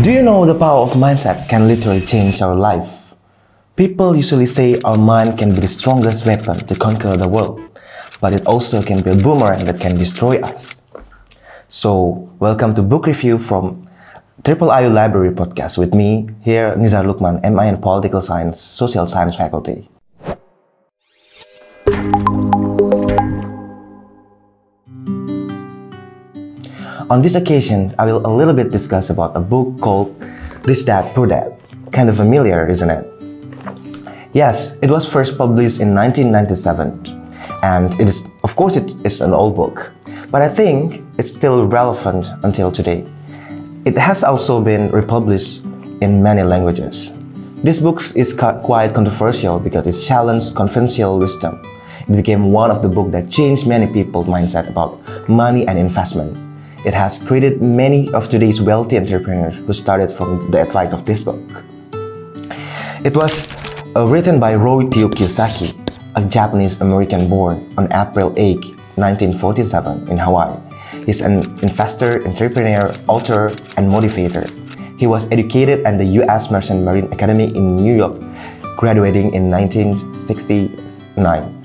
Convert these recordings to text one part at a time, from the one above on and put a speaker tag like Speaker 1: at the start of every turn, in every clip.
Speaker 1: Do you know the power of mindset can literally change our life? People usually say our mind can be the strongest weapon to conquer the world, but it also can be a boomerang that can destroy us. So, welcome to book review from IIIU Library Podcast with me, here Nizar Lukman, MI in Political Science, Social Science faculty. On this occasion, I will a little bit discuss about a book called Rich Dad, Poor Dad. Kind of familiar, isn't it? Yes, it was first published in 1997, and it is, of course, it's an old book, but I think it's still relevant until today. It has also been republished in many languages. This book is quite controversial because it challenged conventional wisdom. It became one of the books that changed many people's mindset about money and investment. It has created many of today's wealthy entrepreneurs who started from the advice of this book. It was written by Rohito Kiyosaki, a Japanese-American born on April 8, 1947 in Hawaii. He's an investor, entrepreneur, author, and motivator. He was educated at the U.S. Merchant Marine Academy in New York, graduating in 1969.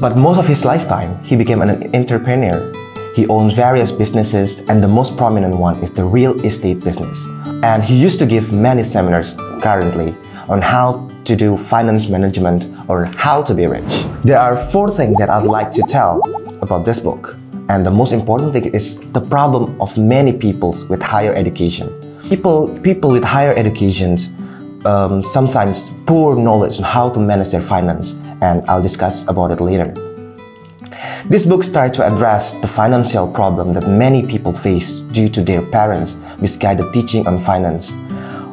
Speaker 1: But most of his lifetime, he became an entrepreneur. He owns various businesses, and the most prominent one is the real estate business. And he used to give many seminars currently on how to do finance management or how to be rich. There are 4 things that I'd like to tell about this book. And the most important thing is the problem of many people with higher education. People with higher educations sometimes poor knowledge on how to manage their finance, and I'll discuss about it later. This book starts to address the financial problem that many people face due to their parents' misguided teaching on finance,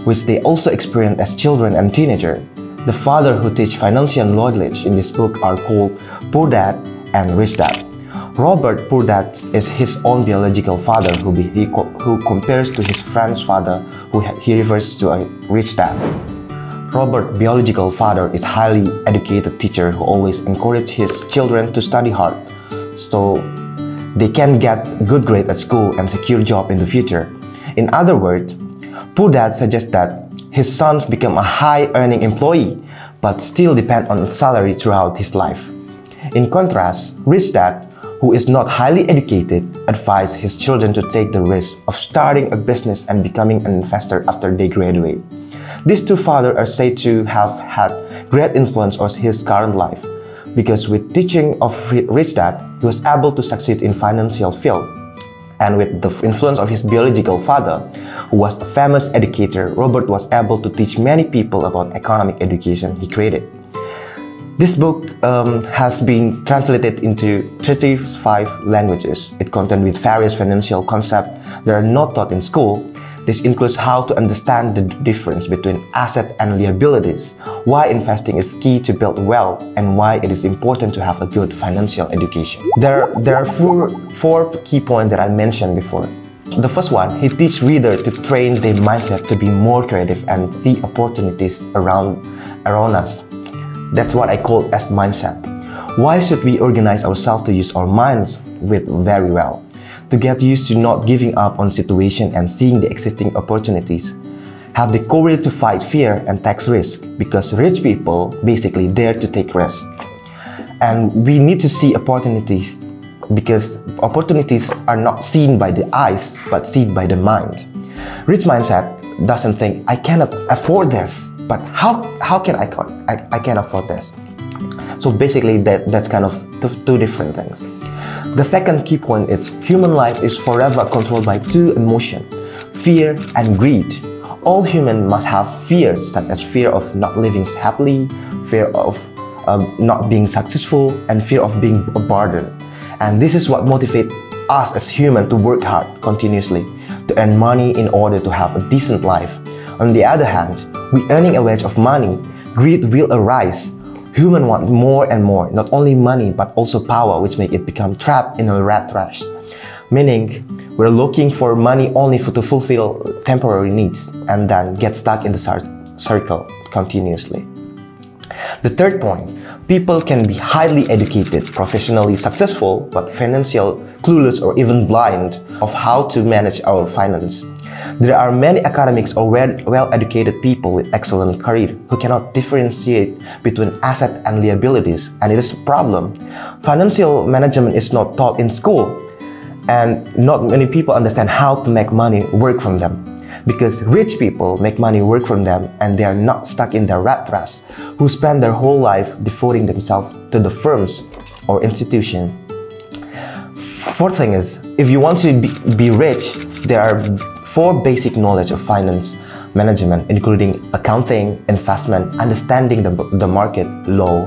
Speaker 1: which they also experience as children and teenagers. The father who teach financial knowledge in this book are called Poor Dad and Rich Dad. Robert, Poor Dad, is his own biological father who compares to his friend's father who he refers to a rich dad. Robert's biological father is a highly educated teacher who always encourages his children to study hard so they can get good grade at school and secure job in the future. In other words, Poor Dad suggests that his sons become a high-earning employee but still depend on salary throughout his life. In contrast, Rich Dad, who is not highly educated, advises his children to take the risk of starting a business and becoming an investor after they graduate. These 2 fathers are said to have had great influence on his current life, because with teaching of Rich Dad, he was able to succeed in financial field. And with the influence of his biological father, who was a famous educator, Robert was able to teach many people about economic education he created. This book has been translated into 35 languages. It contains with various financial concepts that are not taught in school. This includes how to understand the difference between asset and liabilities, why investing is key to build wealth, and why it is important to have a good financial education. There are four key points that I mentioned before. The first one, he teaches readers to train their mindset to be more creative and see opportunities around us. That's what I call as mindset. Why should we organize ourselves to use our minds very well? To get used to not giving up on situation and seeing the existing opportunities. Have the courage to fight fear and take risk, because rich people basically dare to take risks. And we need to see opportunities because opportunities are not seen by the eyes but seen by the mind. Rich mindset doesn't think, I cannot afford this, but how can I can afford this? So basically that's kind of 2 different things. The second key point is human life is forever controlled by 2 emotions, fear and greed. All humans must have fears, such as fear of not living happily, fear of not being successful, and fear of being a burden. And this is what motivates us as humans to work hard continuously, to earn money in order to have a decent life. On the other hand, we earning a wage of money, greed will arise. Humans want more and more, not only money but also power, which make it become trapped in a rat race. Meaning, we're looking for money only to fulfill temporary needs and then get stuck in the circle continuously. The third point, people can be highly educated, professionally successful, but financially clueless or even blind of how to manage our finance. There are many academics or well-educated people with excellent career who cannot differentiate between asset and liabilities, and it is a problem. Financial management is not taught in school, and not many people understand how to make money work from them. Because rich people make money work from them and they are not stuck in the rat race, who spend their whole life devoting themselves to the firms or institution. Fourth thing is, if you want to be rich, there are 4 basic knowledge of finance management, including accounting, investment, understanding the market, law.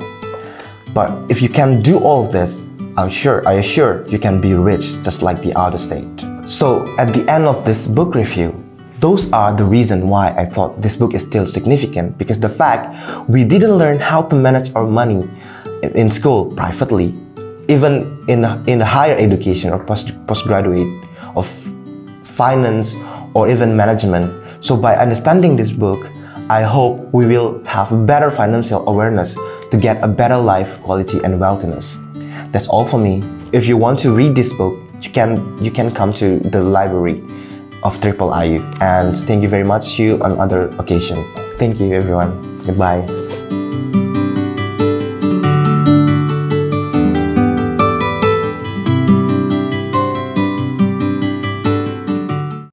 Speaker 1: But if you can do all of this, I assure you can be rich just like the other state. So at the end of this book review, those are the reason why I thought this book is still significant, because the fact we didn't learn how to manage our money in school privately, even in the higher education or postgraduate of finance or even management. So by understanding this book, I hope we will have better financial awareness to get a better life quality and wealthiness. That's all for me. If you want to read this book, you can come to the library of Triple IU, and thank you very much. See you on other occasion. Thank you everyone. Goodbye.